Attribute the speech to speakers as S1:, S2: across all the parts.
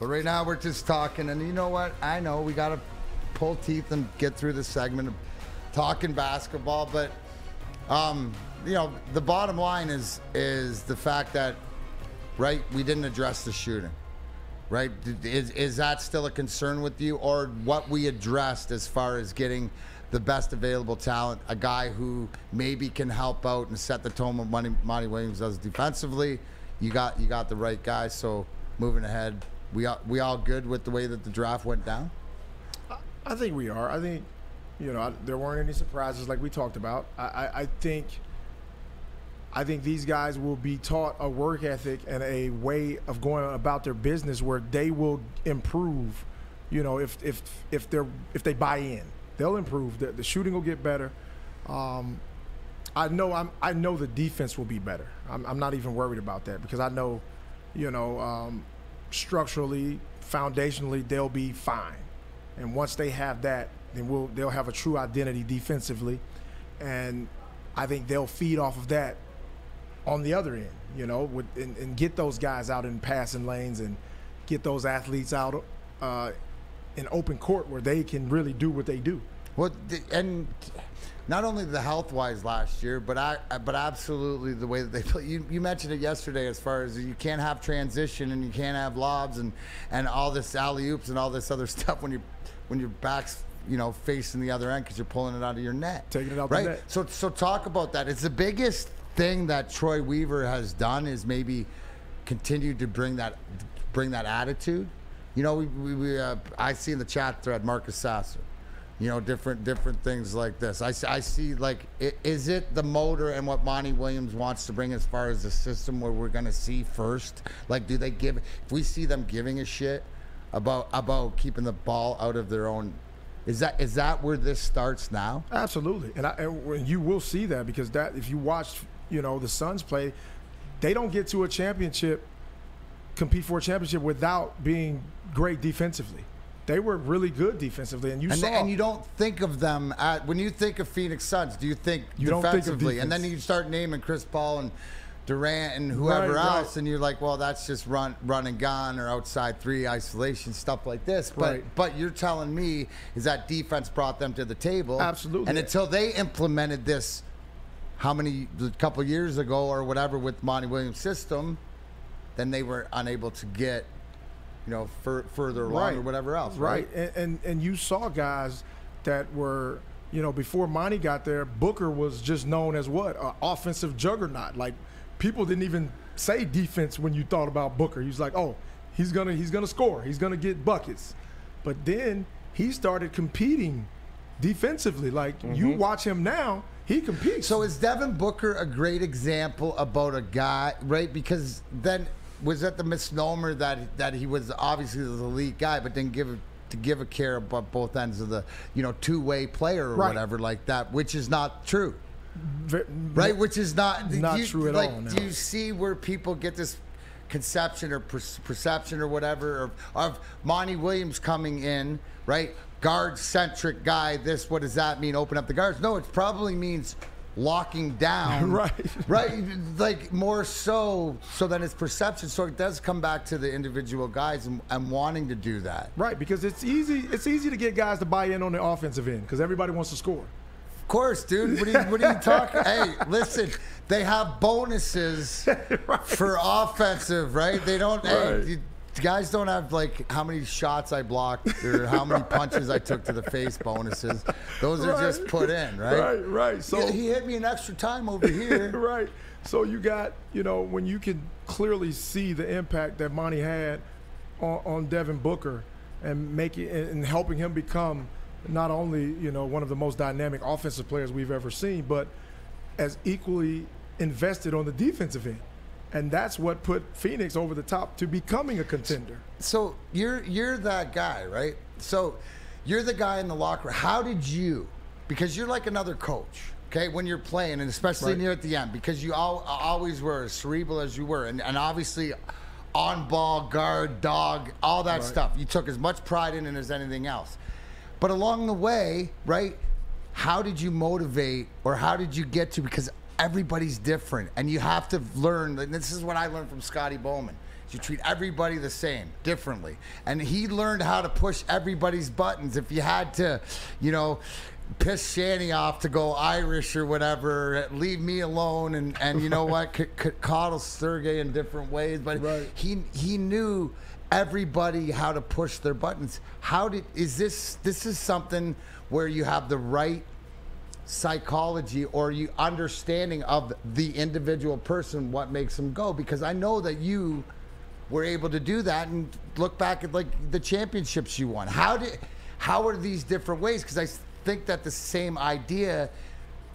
S1: But right now we're just talking, and you know what? I know we got to pull teeth and get through this segment of talking basketball, but you know, the bottom line is the fact that, right, we didn't address the shooting, right? Is that still a concern with you, or what we addressed as far as getting the best available talent, a guy who maybe can help out and set the tone of Monty Williams does defensively? You got the right guy. So moving ahead, we all good with the way that the draft went down?
S2: I think we are. I think, you know, there weren't any surprises like we talked about. I think these guys will be taught a work ethic and a way of going about their business where they will improve. You know, if they buy in, they'll improve. The shooting will get better. I know the defense will be better. I'm not even worried about that because I know, you know, structurally, foundationally, they'll be fine. And once they have that, then they'll have a true identity defensively, and I think they'll feed off of that on the other end, you know, and get those guys out in passing lanes and get those athletes out in open court where they can really do what they do.
S1: Well, and not only the health-wise last year, but absolutely the way that they play. You mentioned it yesterday as far as you can't have transition and you can't have lobs and all this alley-oops and all this other stuff when your back's, you know, facing the other end because you're pulling it out of your net.
S2: Taking it out
S1: right?
S2: the net.
S1: So talk about that. It's the biggest thing that Troy Weaver has done is maybe continue to bring that attitude. You know, I see in the chat thread Marcus Sasser. You know, different things like this. I see, like, is it the motor and what Monty Williams wants to bring as far as the system where we're going to see first? Like, do they give, if we see them giving a shit about keeping the ball out of their own, is that where this starts now?
S2: Absolutely. And you will see that because that, if you watch, you know, the Suns play, they don't get to a championship, compete for a championship without being great defensively. They were really good defensively, and you don't think of them when you think of Phoenix Suns. Do you think defensively? And then you start naming Chris Paul and Durant and whoever else, and you're like, well, that's just run and gun or outside three isolation stuff like this. But you're telling me is that defense brought them to the table? Absolutely.
S1: And until they implemented this, a couple years ago or whatever with Monty Williams' system, then they were unable to get, you know, further along or whatever else. Right.
S2: And you saw guys that were, you know, before Monty got there, Booker was just known as what? An offensive juggernaut. Like, people didn't even say defense when you thought about Booker. He was like, oh, he's gonna score. He's gonna get buckets. But then he started competing defensively. Like, you watch him now, he competes.
S1: So is Devin Booker a great example about a guy, right? Because then was that the misnomer that he was obviously the elite guy, but didn't give a care about both ends of the, you know, two-way player or whatever like that, which is not true. Right? Which is not
S2: true at all. No.
S1: Do you see where people get this conception or perception or whatever of Monty Williams coming in, right? Guard-centric guy, what does that mean? Open up the guards? No, it probably means locking down, right, like more so than it's perception. So it does come back to the individual guys and wanting to do that,
S2: right? Because it's easy to get guys to buy in on the offensive end because everybody wants to score.
S1: Of course, dude. What are you talking? Hey, listen, they have bonuses for offensive, right? They don't.
S2: Right.
S1: Hey, guys don't have like how many shots I blocked or how many punches I took to the face bonuses. Those are just put in, right?
S2: Right. So
S1: he hit me in extra time over here.
S2: Right. So you got, you know, when you can clearly see the impact that Monty had on Devin Booker and helping him become not only, you know, one of the most dynamic offensive players we've ever seen, but as equally invested on the defensive end. And that's what put Phoenix over the top to becoming a contender.
S1: So you're that guy, right? So you're the guy in the locker room. How did you, because you're like another coach, okay, when you're playing, and especially near at the end, because you always were as cerebral as you were, and obviously on ball, guard, dog, all that stuff. You took as much pride in it as anything else. But along the way, right, how did you motivate, or how did you get to, because everybody's different, and you have to learn. And this is what I learned from Scotty Bowman. You treat everybody the same, differently. And he learned how to push everybody's buttons. If you had to, you know, piss Shanny off to go Irish or whatever, leave me alone, and you know what, coddle Sergey in different ways. But he knew everybody how to push their buttons. This is something where you have the right psychology or you understanding of the individual person, what makes them go? Because I know that you were able to do that and look back at like the championships you won. How are these different ways? Because I think that the same idea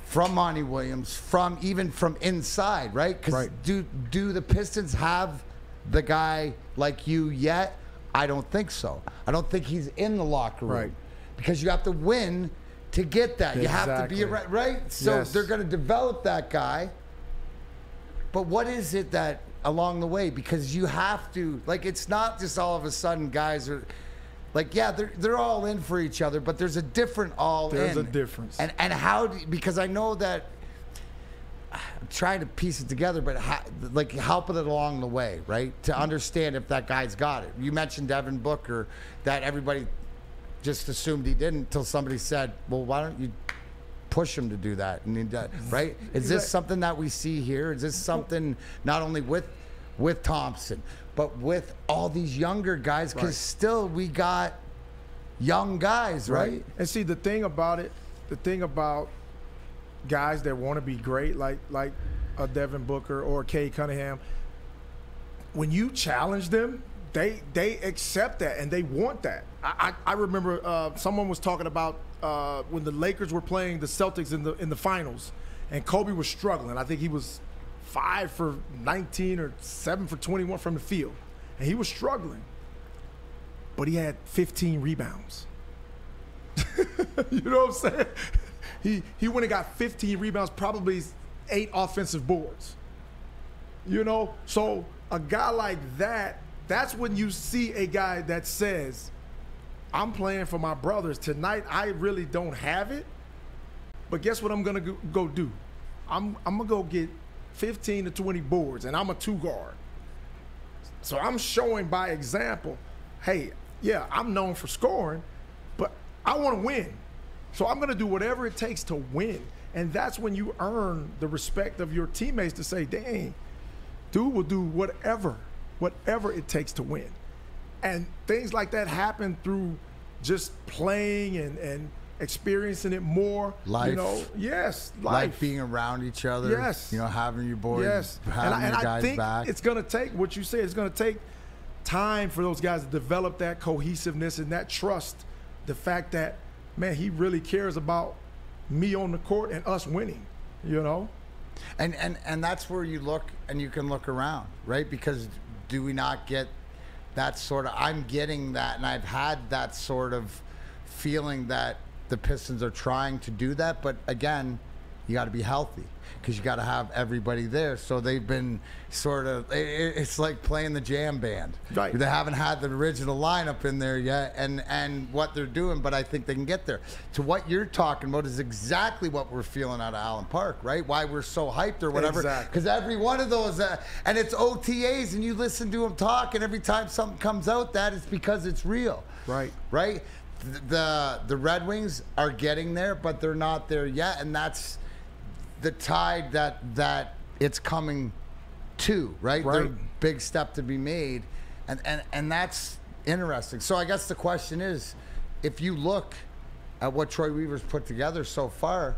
S1: from Monty Williams, even from inside, right? Because do the Pistons have the guy like you yet? I don't think so. I don't think he's in the locker room because you have to win to get that. You have to be right. So they're going to develop that guy. But what is it that along the way? Because you have to, like, it's not just all of a sudden guys are like, yeah, they're all in for each other, but there's a different
S2: There's a difference.
S1: And how because I know that I'm trying to piece it together, but helping it along the way, right? To understand if that guy's got it. You mentioned Devin Booker, that everybody just assumed he didn't until somebody said, well, why don't you push him to do that? And he does, right? Is this something that we see here? Is this something not only with Thompson, but with all these younger guys? Because still we got young guys, right?
S2: And see, the thing about guys that want to be great, like a Devin Booker or Cade Cunningham, when you challenge them, they accept that and they want that. I remember someone was talking about when the Lakers were playing the Celtics in the finals, and Kobe was struggling. I think he was 5 for 19 or 7 for 21 from the field, and he was struggling. But he had 15 rebounds. You know what I'm saying? He went and got 15 rebounds, probably 8 offensive boards. You know, so a guy like that, that's when you see a guy that says, I'm playing for my brothers. Tonight, I really don't have it, but guess what I'm going to go do? I'm going to go get 15 to 20 boards, and I'm a 2-guard. So I'm showing by example, hey, yeah, I'm known for scoring, but I want to win. So I'm going to do whatever it takes to win. And that's when you earn the respect of your teammates to say, dang, dude will do whatever it takes to win. And things like that happen through just playing and experiencing it more.
S1: Life.
S2: You know, yes, life.
S1: Like being around each other.
S2: Yes.
S1: You know, having your boys,
S2: yes.
S1: having your guys
S2: I think
S1: back.
S2: It's going to take, what you said, it's going to take time for those guys to develop that cohesiveness and that trust. The fact that, man, he really cares about me on the court and us winning, you know?
S1: And that's where you look and you can look around, right? Because do we not get that sort of, I'm getting that, and I've had that sort of feeling that the Pistons are trying to do that, but again, you got to be healthy because you got to have everybody there. So they've been sort of, it's like playing the jam band.
S2: Right.
S1: They haven't had the original lineup in there yet and what they're doing, but I think they can get there. To what you're talking about is exactly what we're feeling out of Allen Park, right? Why we're so hyped or whatever. Because every one of those, and it's OTAs, and you listen to them talk, and every time something comes out, that is because it's real.
S2: Right.
S1: Right? The Red Wings are getting there, but they're not there yet, and that's the tide that it's coming to, right? There's a big step to be made, and that's interesting. So I guess the question is, if you look at what Troy Weaver's put together so far,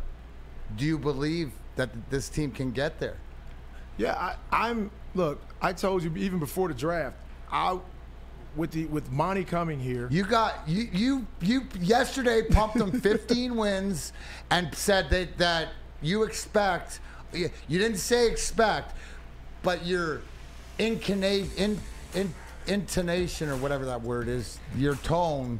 S1: do you believe that this team can get there?
S2: Yeah, look, I told you even before the draft, with Monty coming here.
S1: You yesterday pumped them 15 wins and said that you expect, you didn't say expect, but your intonation or whatever that word is, your tone,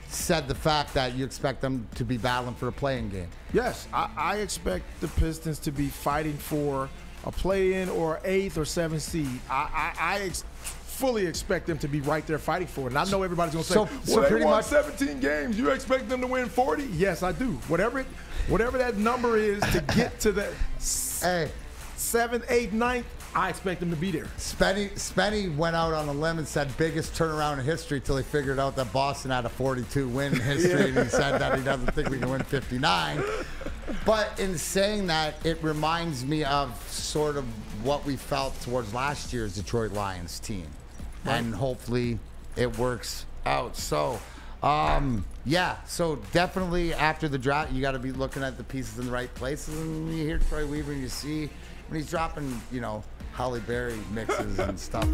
S1: said the fact that you expect them to be battling for a play-in game.
S2: Yes, I expect the Pistons to be fighting for a play-in or 8th or 7th seed. I fully expect them to be right there fighting for it. And I know everybody's going to say, well, they won 17 games. You expect them to win 40? Yes, I do. Whatever that number is to get to the 7th, 8th, 9th, I expect them to be there.
S1: Spenny went out on a limb and said biggest turnaround in history till he figured out that Boston had a 42 win history, and he said that he doesn't think we can win 59. But in saying that, it reminds me of sort of what we felt towards last year's Detroit Lions team, and hopefully it works out. So, yeah, so definitely after the draft, you got to be looking at the pieces in the right places, and you hear Troy Weaver and you see when he's dropping, Holly Berry mixes and stuff.